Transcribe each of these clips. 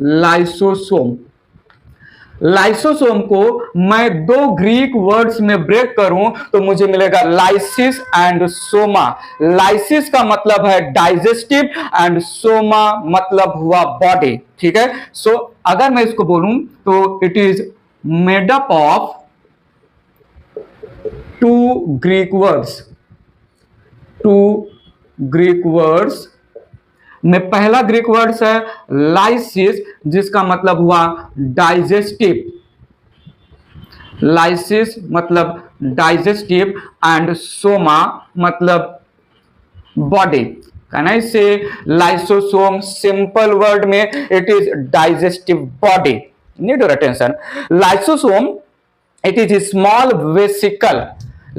Lysosome. Lysosome को मैं दो ग्रीक वर्ड्स में ब्रेक करूं तो मुझे मिलेगा लाइसिस एंड सोमा। लाइसिस का मतलब है डाइजेस्टिव एंड सोमा मतलब हुआ बॉडी। ठीक है, सो अगर मैं इसको बोलूं तो it is made up of two Greek words. Two Greek words में पहला ग्रीक वर्ड्स है लाइसिस, जिसका मतलब हुआ डाइजेस्टिव। लाइसिस मतलब डाइजेस्टिव एंड सोमा मतलब body. Can I say lysosome simple word में it is digestive body. Need your attention. Lysosome it is a small vesicle.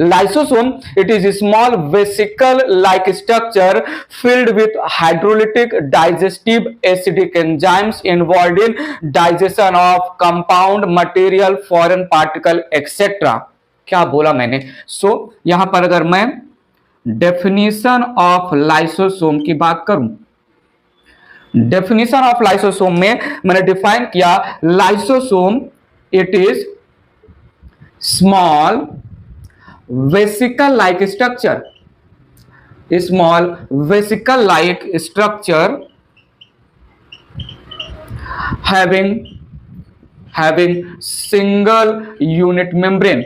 Lysosome, it is a small vesicle like structure filled with hydrolytic digestive acidic enzymes involved in digestion of compound material, foreign particle etc. क्या बोला मैंने? यहां पर अगर मैं definition of lysosome की बात करूं, डेफिनेशन ऑफ लाइसोसोम में मैंने डिफाइन किया lysosome it is small vesicle like structure, small vesicle like structure having single unit membrane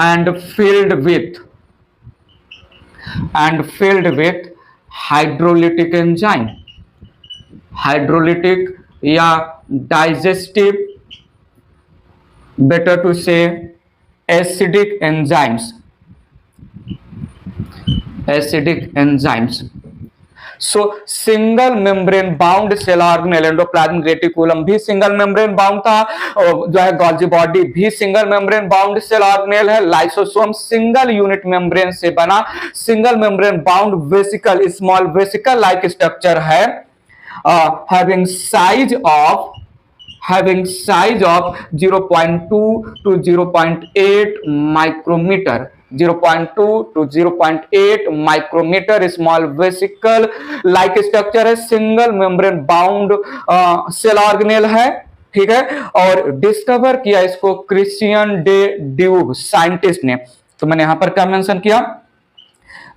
and filled with hydrolytic enzyme, hydrolytic या digestive, better to say acidic enzymes, so single membrane bound cell organelle, endoplasmic reticulum भी single membrane bound था, और जो है Golgi body भी single membrane bound cell organelle है। Lysosome single unit membrane से बना single membrane bound vesicle, small vesicle like structure है, having size of 0.2 to 0.8 micrometer, 0.2 to 0.8 micrometer small vesicle like structure है, single membrane bound cell organelle है। ठीक है, और discover किया इसको क्रिश्चियन डे ड्यूब साइंटिस्ट ने। तो मैंने यहां पर क्या मेंशन किया,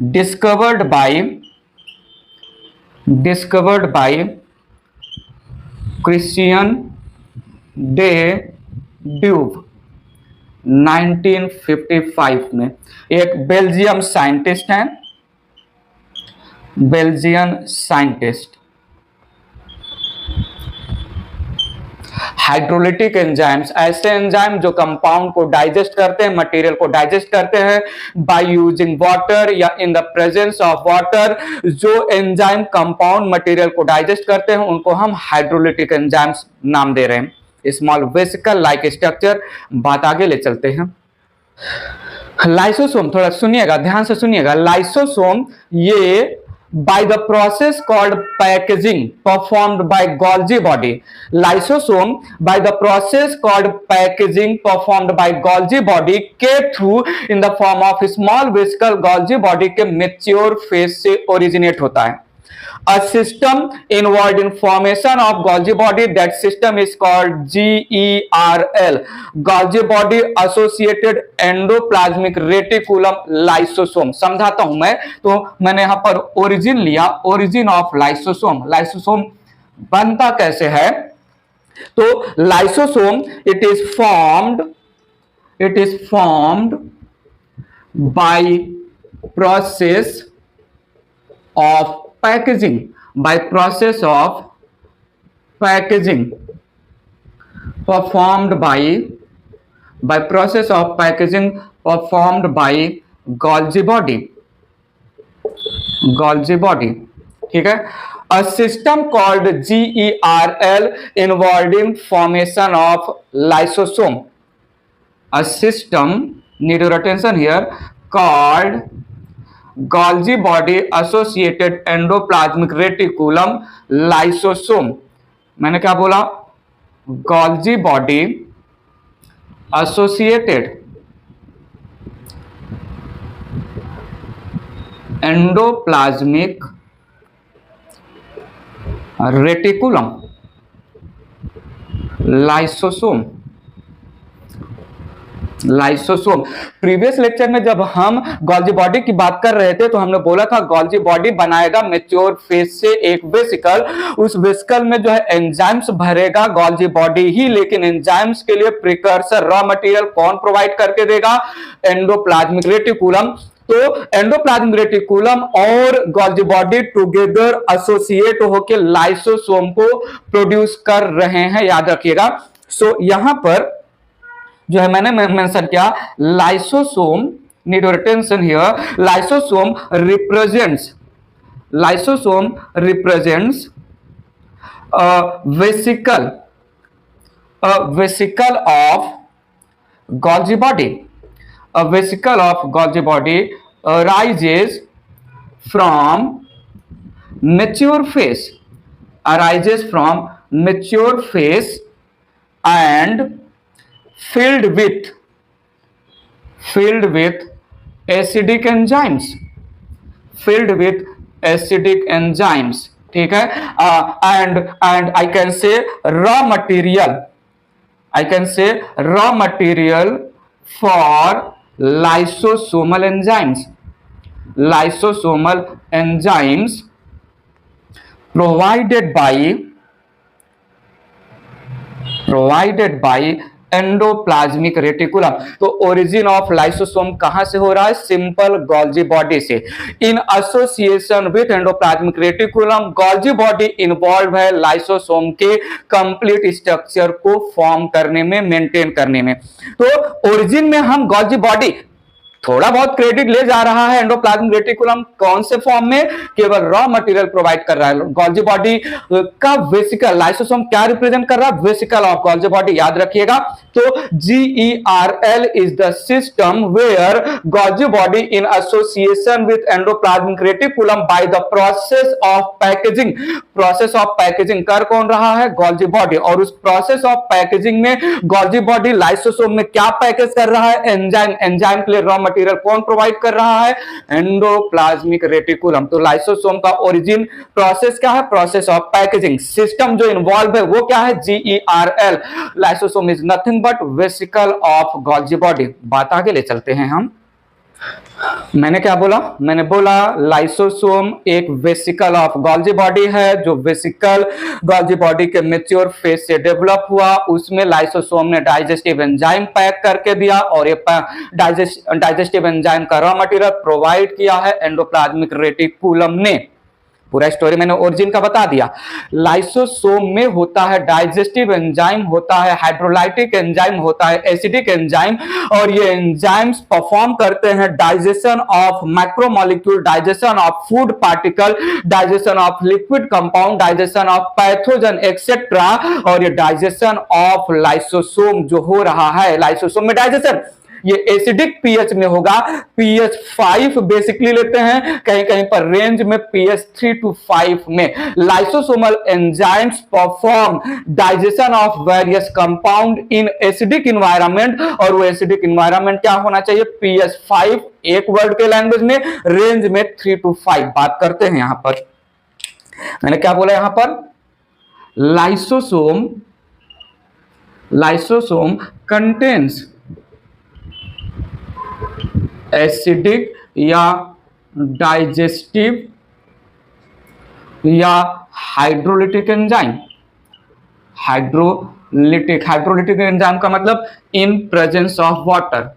discovered by Christian de dupe 1955 में। एक बेल्जियम साइंटिस्ट हैं, बेल्जियन साइंटिस्ट। हाइड्रोलिटिक एंजाइम्स ऐसे एंजाइम जो कंपाउंड को डाइजेस्ट करते हैं, मटेरियल को डाइजेस्ट करते हैं बाय यूजिंग वाटर या in the presence of water. जो एंजाइम कंपाउंड मटेरियल को डाइजेस्ट करते हैं उनको हम हाइड्रोलिटिक एंजाइम्स नाम दे रहे हैं। Small vesicle like structure. बात आगे ले चलते हैं। लाइसोसोम, थोड़ा सुनिएगा, ध्यान से सुनिएगा। लाइसोसोम ये by the process called packaging performed by Golgi body. Lysosome by the process called packaging performed by Golgi body के through in the form of small vesicle Golgi body के mature phase से originate होता है। A system involved in formation of Golgi body, that system is called GERL, Golgi body associated endoplasmic reticulum lysosome। समझाता हूं मैं, तो मैंने यहां पर ओरिजिन लिया, ओरिजिन ऑफ लाइसोसोम। लाइसोसोम बनता कैसे है, तो lysosome it is formed by process of packaging, by process of packaging performed by process of packaging performed by Golgi body, ठीक है। A system called GERL involved in formation of lysosome, a system, need your attention here, called Golgi body associated endoplasmic reticulum lysosome। मैंने क्या बोला, Golgi body associated endoplasmic reticulum, lysosome, lysosome. Previous lecture में जब हम Golgi body की बात कर रहे थे तो हमने बोला था गोल्जी बॉडी बनाएगा मैच्योर फेज से एक वेसिकल, उस वेसिकल में जो है एंजाइम्स भरेगा गोल्जी बॉडी ही, लेकिन एंजाइम्स के लिए प्रिकर्सर रॉ मटेरियल कौन प्रोवाइड करके देगा? Endoplasmic reticulum. तो एंडोप्लाज्मिक रेटिकुलम और गोल्जी बॉडी टुगेदर एसोसिएट होकर लाइसोसोम को प्रोड्यूस कर रहे हैं, याद रखिएगा। सो यहां पर जो है मैंने मेंशन किया lysosome, need your attention here, lysosome represents vesicle of Golgi body, a vesicle of Golgi body arises from mature phase, and filled with acidic enzymes, ठीक है। and I can say raw material for lysosomal enzymes provided by endoplasmic reticulum. तो origin of lysosome कहां से हो रहा है? Simple Golgi body से। इन association with endoplasmic reticulum Golgi body involve है लाइसोसोम के कंप्लीट स्ट्रक्चर को फॉर्म करने में, मेंटेन करने में। तो ओरिजिन में हम गोल्जी बॉडी थोड़ा बहुत क्रेडिट ले जा रहा है एंडोप्लाज्मिक रेटिकुलम, कौन से फॉर्म में? केवल रॉ मटेरियल प्रोवाइड कर रहा है। गोल्जी बॉडी का वेसिकल, लाइसोसोम क्या रिप्रेजेंट कर रहा है? वेसिकल ऑफ गोल्जी बॉडी, याद रखिएगा। तो GERL is the system where Golgi body in association with endoplasmic reticulum by the process of packaging. Process of packaging कर कौन रहा है? Golgi body. और उस प्रोसेस ऑफ पैकेजिंग में गोल्जी बॉडी लाइसोसोम में क्या पैकेज कर रहा है? एंजाइम। एंजाइम के लिए रॉ मटेरियल कौन प्रोवाइड कर रहा है? Endoplasmic reticulum. तो लाइसोसोम का ओरिजिन प्रोसेस क्या है? Process of packaging. सिस्टम जो इन्वॉल्व है वो क्या है? GERL। Lysosome is nothing but vesicle of Golgi body. बात आगे ले चलते हैं हम। मैंने क्या बोला? मैंने बोला लाइसोसोम एक वेसिकल ऑफ गोल्जी बॉडी है, जो वेसिकल गोल्जी बॉडी के मैच्योर फेज से डेवलप हुआ। उसमें लाइसोसोम ने डाइजेस्टिव एंजाइम पैक करके दिया और ये डाइजेस्टिव एंजाइम का रॉ मटेरियल प्रोवाइड किया है एंडोप्लाज्मिक रेटिकुलम ने। पूरा स्टोरी मैंने ओरिजिन का बता दिया। लाइसोसोम में होता है डाइजेस्टिव एंजाइम, होता है हाइड्रोलाइटिक एंजाइम, होता है एसिडिक एंजाइम, और ये एंजाइम्स परफॉर्म करते हैं digestion of macromolecule, digestion of food particle, digestion of liquid compound, digestion of pathogen etcetera. और ये डाइजेशन ऑफ लाइसोसोम जो हो रहा है, लाइसोसोम में डाइजेशन ये एसिडिक पीएच में होगा। pH 5 बेसिकली लेते हैं, कहीं कहीं पर रेंज में pH 3 to 5 में। Lysosomal enzymes perform digestion of various compound in acidic environment, और वो एसिडिक इन्वायरमेंट क्या होना चाहिए? pH 5, एक वर्ड के लैंग्वेज में रेंज में 3 to 5। बात करते हैं यहां पर, मैंने क्या बोला यहां पर? लाइसोसोम कंटेन्स एसिडिक या डाइजेस्टिव या हाइड्रोलिटिक एंजाइम। हाइड्रोलिटिक एंजाइम का मतलब इन प्रेजेंस ऑफ वाटर,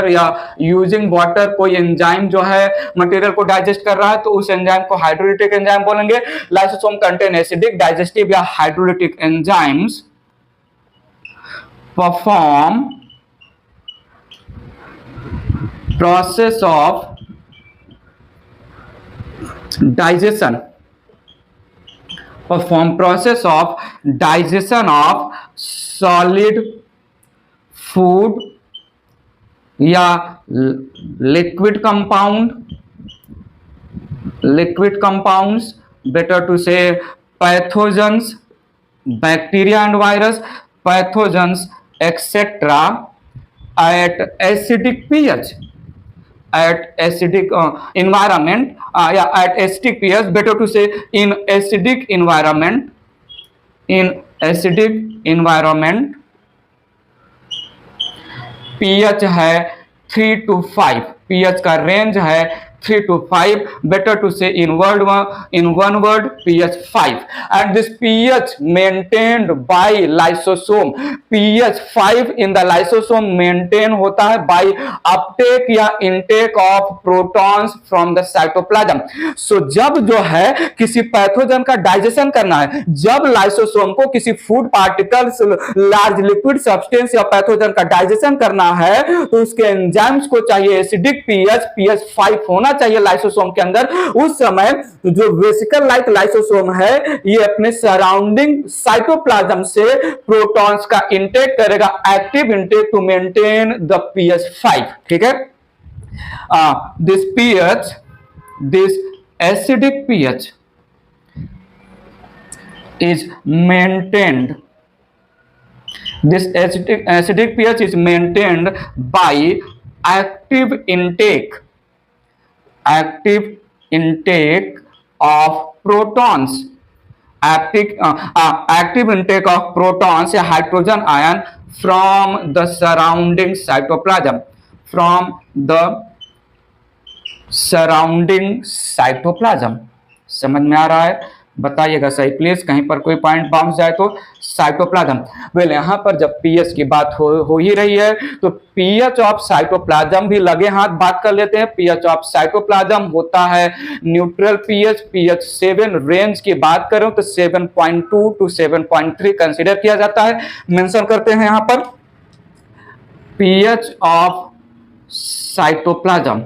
या यूजिंग वाटर कोई एंजाइम जो है मटेरियल को डाइजेस्ट कर रहा है, तो उस एंजाइम को हाइड्रोलिटिक एंजाइम बोलेंगे। लाइसोसोम कंटेन एसिडिक, डाइजेस्टिव या hydrolytic enzymes perform process of digestion of solid food या liquid compounds, better to say pathogens, bacteria and virus, pathogens etc. at acidic pH, at acidic environment, at acidic pH, better to say in acidic environment, pH है 3 to 5, pH का range है 3 to 5, better to say in one word pH 5, and this pH maintained by lysosome, pH 5 in the lysosome maintain होता है by uptake या intake of protons from the cytoplasm. So जब जो है किसी pathogen का डाइजेशन करना है, जब लाइसोसोम को किसी food particles, large liquid substance या पैथोजन का डाइजेशन करना है, तो उसके एंजाइम्स को चाहिए एसिडिक pH 5 होना चाहिए लाइसोसोम के अंदर। उस समय जो वेसिकल लाइक लाइसोसोम है, ये अपने सराउंडिंग साइटोप्लाज्म से प्रोटॉन्स का इंटेक करेगा, active intake to maintain the pH 5। ठीक है, this acidic pH is maintained, this acidic pH is maintained by active intake of protons, active intake of protons या hydrogen ion from the surrounding cytoplasm, समझ में आ रहा है? बताइएगा सही please, कहीं पर कोई पॉइंट बाउंस जाए तो। साइटोप्लाज्म, वेल यहाँ पर जब पीएच की बात हो ही रही है, तो पीएच ऑफ साइटोप्लाज्म भी लगे हाथ बात कर लेते हैं। पीएच ऑफ साइटोप्लाज्म होता है न्यूट्रल पीएच 7 रेंज की बात करें तो 7.2 to 7.3 कंसीडर किया जाता है। मेंशन करते हैं यहाँ पर पीएच ऑफ साइटोप्लाज्म,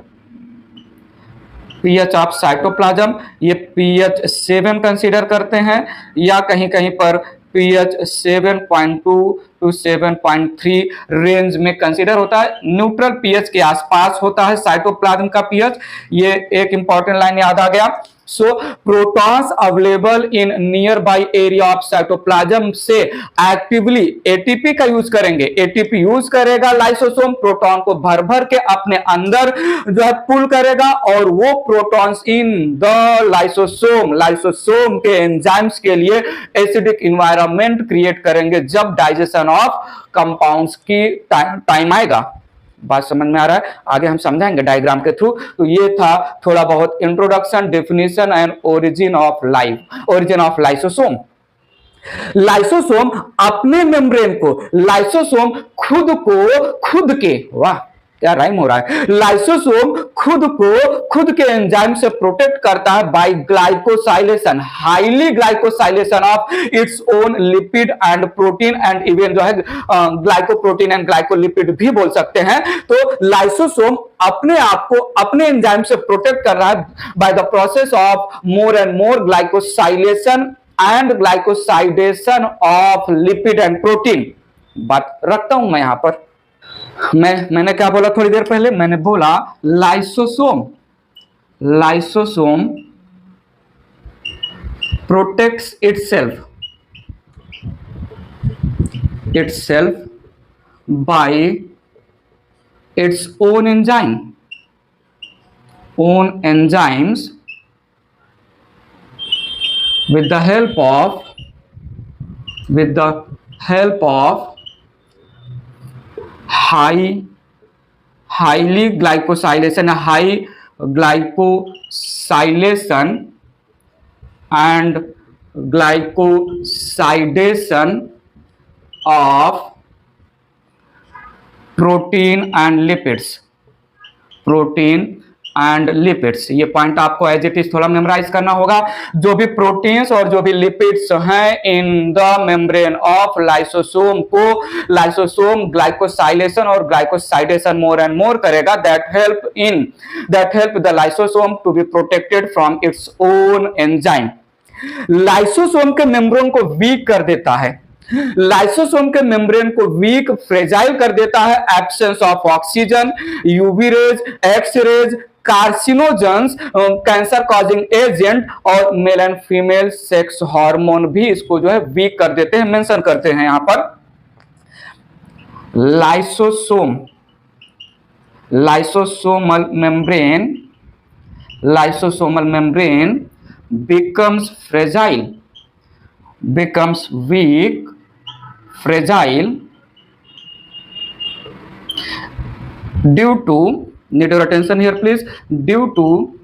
ये pH 7 कंसीडर करते हैं, या कहीं कहीं पर pH 7.2 to 7.3 रेंज में कंसीडर होता है। न्यूट्रल pH के आसपास होता है साइटोप्लाज्म का pH। ये एक इंपॉर्टेंट लाइन याद आ गया। So protons available in nearby area of cytoplasm से एक्टिवली एटीपी का यूज करेंगे। एटीपी यूज करेगा लाइसोसोम, प्रोटॉन को भर भर के अपने अंदर जो है पुल करेगा, और वो प्रोटॉन्स इन द लाइसोसोम के एंजाइम्स के लिए एसिडिक इन्वायरमेंट क्रिएट करेंगे जब डाइजेशन ऑफ कंपाउंड्स की टाइम आएगा। बात समझ में आ रहा है? आगे हम समझाएंगे डायग्राम के थ्रू। तो ये था थोड़ा बहुत introduction, definition and origin of lysosome. Lysosome अपने मेम्ब्रेन को, लाइसोसोम खुद के वाह क्या राइम हो रहा है, लाइसोसोम खुद के एंजाइम से प्रोटेक्ट करता है by glycosylation, highly glycosylation of its own lipid and protein, and even जो है ग्लाइकोप्रोटीन एंड ग्लाइकोलिपिड भी बोल सकते हैं। तो लाइसोसोम अपने आप को अपने एंजाइम से प्रोटेक्ट कर रहा है bye the process of more and more glycosylation and glycosidation of lipid and protein. बात रखता हूं मैं यहां पर। मैंने क्या बोला थोड़ी देर पहले? मैंने बोला lysosome protects itself by its own enzymes with the help of highly glycosylation and glycosidation of protein and lipids। ये पॉइंट आपको एज इट इज थोड़ा मेमोराइज करना होगा। जो भी प्रोटीन्स और जो भी लिपिड्स हैं in the membrane of lysosome को लाइसोसोम ग्लाइकोसाइलेशन और ग्लाइकोसाइडेशन मोर एंड मोर करेगा, that help the lysosome to be protected from its own enzyme. Lysosome के मेम्ब्रेन को वीक कर देता है, लाइसोसोम के मेम्ब्रेन को वीक फ्रेजाइल कर देता है absence of oxygen, UV rays, X rays, carcinogens, cancer causing agent और male and female sex hormone भी इसको जो है वीक कर देते हैं। मेंशन करते हैं यहां पर lysosomal membrane becomes fragile, becomes weak, fragile due to, need your attention here please, due to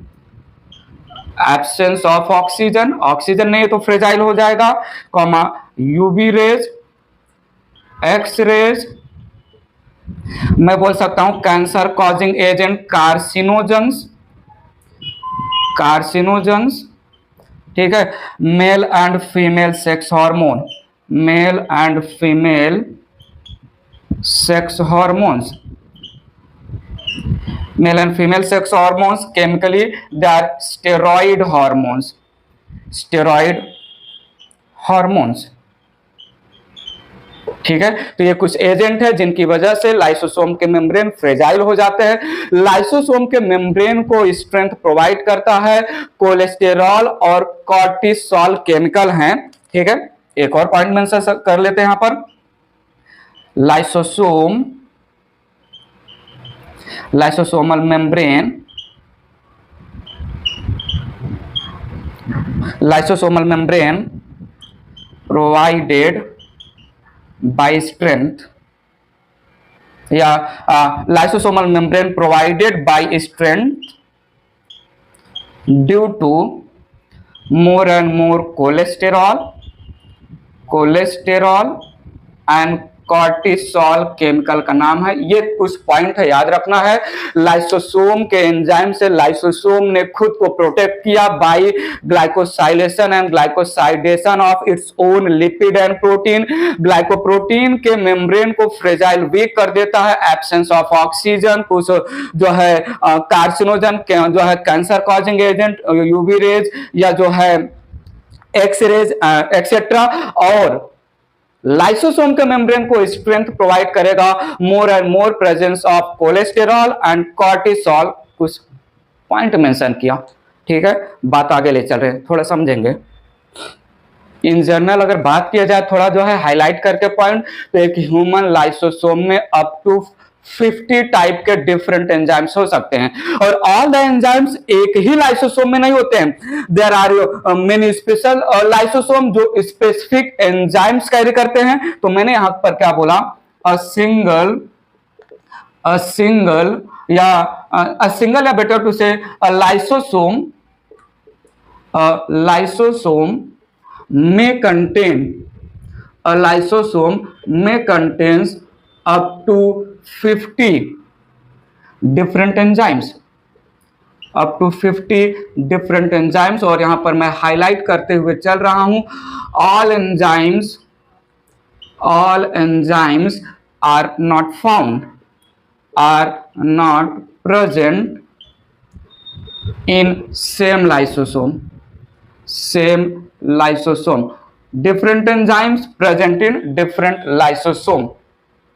absence of oxygen, oxygen नहीं है तो फ्रेजाइल हो जाएगा, comma UV rays, X rays, मैं बोल सकता हूं cancer causing agent carcinogens, carcinogens, ठीक है, male and female sex hormone, male and female sex hormones, male and female sex hormones, chemically they are steroid hormones, steroid hormones, ठीक है। तो ये कुछ एजेंट है जिनकी वजह से लाइसोसोम के मेम्ब्रेन फ्रेजाइल हो जाते हैं। लाइसोसोम के मेम्ब्रेन को स्ट्रेंथ प्रोवाइड करता है कोलेस्टेरॉल और कॉर्टिसोल केमिकल हैं, ठीक है। एक और पॉइंट मेंशन कर लेते हैं यहां पर, lysosomal membrane provided by strength, या lysosomal membrane provided by strength due to more and more cholesterol and cortisol chemical का नाम है। ये कुछ पॉइंट है, याद रखना है। लाइसोसोम के एंजाइम से लाइसोसोम ने खुद को प्रोटेक्ट किया by glycosylation and glycosidation of its own lipid and protein. Glycoprotein के मेम्ब्रेन को फ्रेजाइल वीक कर देता है, एब्सेंस ऑफ ऑक्सीजन, कुछ जो है कार्सिनोजन जो है cancer causing agent UV rays या जो है एक्स रेज एक्सेट्रा, और लाइसोसोम के मेम्ब्रेन को स्ट्रेंथ प्रोवाइड करेगा मोर and more presence of cholesterol and cortisol. कुछ पॉइंट मेंशन किया, ठीक है। बात आगे ले चल रहे हैं, थोड़ा समझेंगे। इन जनरल अगर बात किया जाए थोड़ा जो है हाईलाइट करके पॉइंट, तो एक ह्यूमन लाइसोसोम में अप टू 50 टाइप के डिफरेंट एंजाइम्स हो सकते हैं, और ऑल द एंजाइम्स एक ही लाइसोसोम में नहीं होते हैं। There are many special lysosome जो स्पेसिफिक एंजाइम्स कैरी करते हैं। तो मैंने यहां पर क्या बोला, अ सिंगल या better to say lysosome may contains up to 50 different enzymes, up to 50 different enzymes। और यहां पर मैं हाईलाइट करते हुए चल रहा हूं, all enzymes are not present in same lysosome, different enzymes present in different lysosome।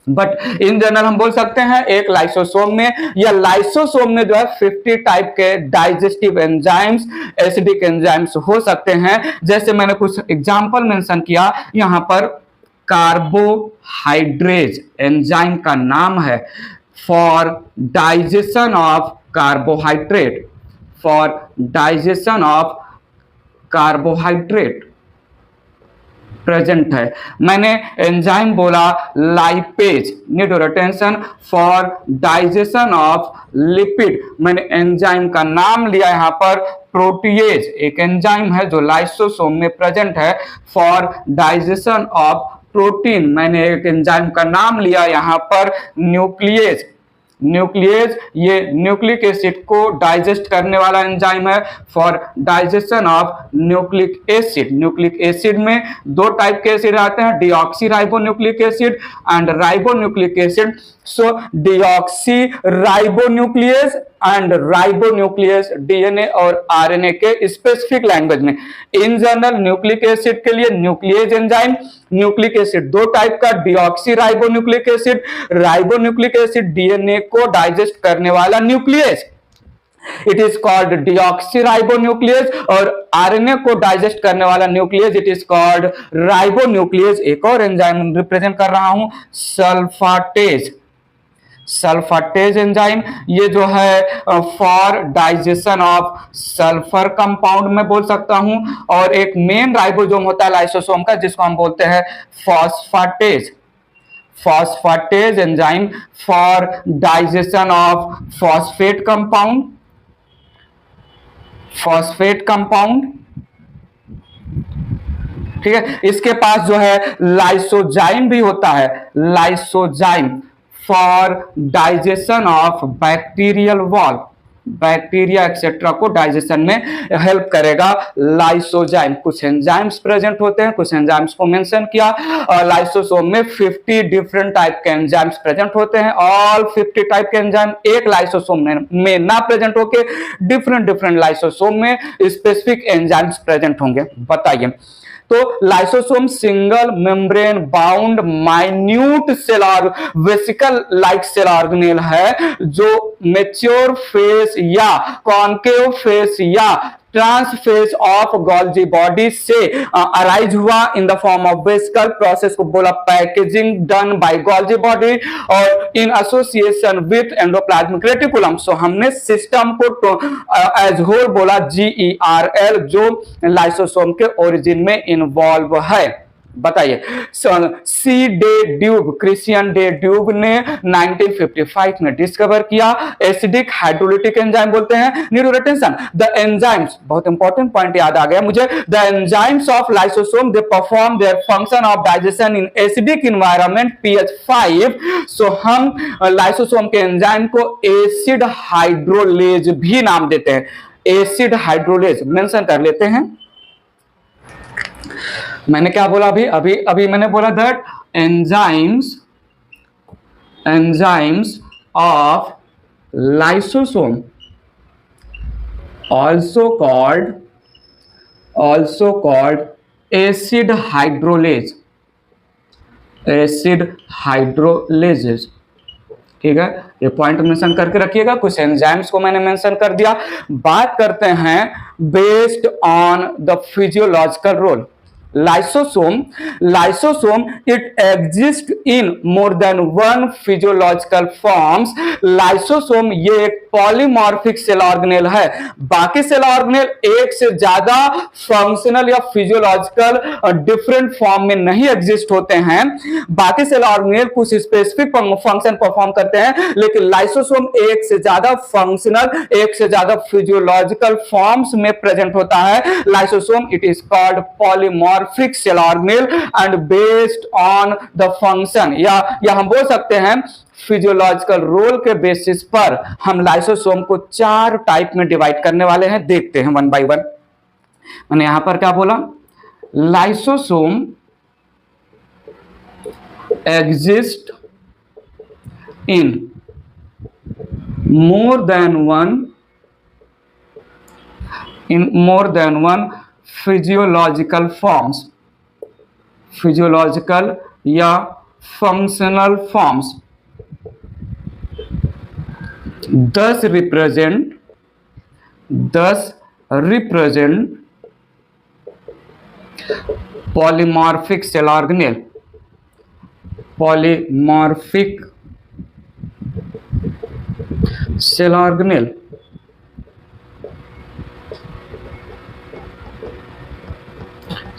But in general हम बोल सकते हैं एक लाइसोसोम में या लाइसोसोम में जो है 50 टाइप के डाइजेस्टिव एंजाइम्स, एसिडिक एंजाइम्स हो सकते हैं। जैसे मैंने कुछ एग्जांपल मेंशन किया, यहां पर कार्बोहाइड्रेज एंजाइम का नाम है for digestion of carbohydrate, present है। मैंने एंजाइम बोला lipase, need your attention, for digestion of lipid. मैंने एंजाइम का नाम लिया यहां पर प्रोटीएज, एक एंजाइम है जो लाइसोसोम में प्रेजेंट है फॉर डाइजेशन ऑफ प्रोटीन। मैंने एक एंजाइम का नाम लिया यहां पर न्यूक्लियेज, ये न्यूक्लिक एसिड को डाइजेस्ट करने वाला एंजाइम है for digestion of nucleic acid. Nucleic acid में दो टाइप के एसिड आते हैं, deoxy ribonucleic acid and ribonucleic acid. So deoxy ribonuclease and ribonuclease DNA और आरएनए के स्पेसिफिक लैंग्वेज में। इन जनरल न्यूक्लिक एसिड के लिए न्यूक्लियेज एंजाइम, न्यूक्लिक एसिड दो टाइप का, डीऑक्सी राइबोन्यूक्लिक एसिड डीएनए को डाइजेस्ट करने वाला न्यूक्लियस, इट इज कॉल्ड डीऑक्सीराइबोन्यूक्लियस, और आरएनए को डाइजेस्ट करने वाला nucleus it is called ribonuclease. एक और एंजाइम रिप्रेजेंट कर रहा हूं, सल्फाटेज। सल्फाटेज एंजाइम, ये जो है for digestion of sulphur compound में बोल सकता हूं। और एक मेन राइबोसोम होता है लाइसोसोम का, जिसको हम बोलते हैं phosphatase, phosphatase enzyme for digestion of phosphate compound, phosphate compound. ठीक है, इसके पास जो है लाइसोजाइम भी होता है, lysozyme for digestion of bacterial wall, bacteria etcetera को डाइजेशन में हेल्प करेगा लाइसोजाइम। कुछ एंजाइम्स प्रेजेंट होते हैं, कुछ एंजाइम्स को मेंशन किया। लाइसोसोम में 50 डिफरेंट टाइप के एंजाइम्स प्रेजेंट होते हैं। ऑल 50 टाइप के एंजाइम एक लाइसोसोम में ना प्रेजेंट होके डिफरेंट डिफरेंट लाइसोसोम में स्पेसिफिक एंजाइम्स प्रेजेंट होंगे। बताइए, तो lysosome single membrane bound minute cell और वेसिकल लाइक सेल ऑर्गेनेल है, जो मेच्योर फेस या कॉन्केव फेस या ट्रांसफेस ऑफ गोल्जी बॉडी से अराइज हुआ in the form of vesicle. Process को बोला packaging done by Golgi body और in association with endoplasmic reticulum. So हमने सिस्टम को एज होल बोला GERL, जो लाइसोसोम के ओरिजिन में इन्वॉल्व है। बताइए, C de Duve, Christian de Duve ने 1955 में डिस्कवर किया। एसिडिक हाइड्रोलिटिक एंजाइम बोलते हैं। न्यूरोटेंशन, द एंजाइम्स, बहुत इंपॉर्टेंट पॉइंट याद आ गया मुझे, the enzymes of lysosome they perform their function of digestion in acidic environment pH 5। सो हम लाइसोसोम के एंजाइम को एसिड हाइड्रोलेज भी नाम देते हैं। एसिड हाइड्रोलेज मेंशन कर लेते हैं। मैंने क्या बोला अभी मैंने बोला that enzymes of lysosome also called acid hydrolase, acid hydrolases। ठीक है, ये पॉइंट मेंशन करके रखिएगा। कुछ एंजाइम्स को मैंने मेंशन कर दिया। बात करते हैं based on the physiological role. Lysosome it exist in more than one physiological forms. Lysosome ये एक पॉलीमॉर्फिक सेल ऑर्गेनेल है। बाकी सेल ऑर्गेनेल एक से ज्यादा फंक्शनल या फिजियोलॉजिकल डिफरेंट फॉर्म में नहीं एग्जिस्ट होते हैं। बाकी सेल ऑर्गेनेल कुछ स्पेसिफिक फंक्शन परफॉर्म करते हैं, लेकिन लाइसोसोम एक से ज्यादा फंक्शनल, एक से ज्यादा फिजियोलॉजिकल फॉर्म्स में प्रेजेंट होता है। Lysosome it is called polymorphic cell organelle and based on the function, या हम बोल सकते हैं फिजियोलॉजिकल रोल के बेसिस पर हम लाइसोसोम को 4 टाइप में डिवाइड करने वाले हैं। देखते हैं वन बाय वन। मैंने यहां पर क्या बोला, lysosome exist in more than one physiological forms, physiological या functional forms. Thus represent polymorphic cell organelle, polymorphic cell organelle।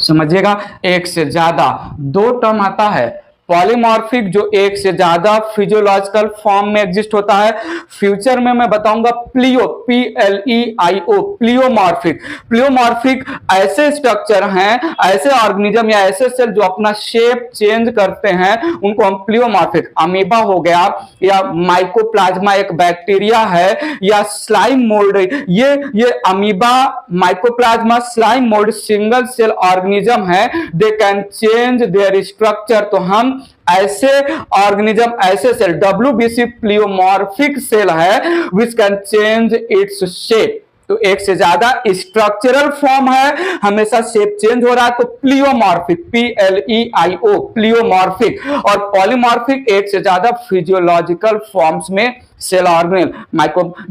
समझिएगा, एक से ज्यादा, 2 टर्म आता है। पॉलीमॉर्फिक जो एक से ज्यादा फिजियोलॉजिकल फॉर्म में एग्जिस्ट होता है। फ्यूचर में मैं बताऊंगा प्लियो, PLEIO, प्लियोमॉर्फिक। प्लियोमॉर्फिक ऐसे स्ट्रक्चर हैं, ऐसे ऑर्गेनिज्म या ऐसे सेल जो अपना शेप चेंज करते हैं, उनको हम प्लियोमॉर्फिक। अमीबा हो गया, या माइकोप्लाज्मा एक बैक्टीरिया है, या स्लाइम मोल्ड, ये amoeba, mycoplasma, slime mould single cell organism है। They can change their structure. तो हम ऐसे ऑर्गेनिज्म, ऐसे सेल, WBC प्लियोमॉर्फिक सेल है which can change its shape. तो एक से ज्यादा स्ट्रक्चरल फॉर्म है, हमेशा शेप चेंज हो रहा है, तो प्लियोमॉर्फिक, PLEIO, प्लियोमॉर्फिक। और पॉलीमॉर्फिक एक से ज्यादा फिजियोलॉजिकल फॉर्म्स में सेल ऑर्गेनेल।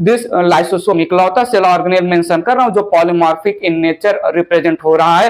दिस लाइसोसोम इकलौता सेल ऑर्गेनेल मेंशन कर रहा हूं जो पॉलीमॉर्फिक इन नेचर रिप्रेजेंट हो रहा है।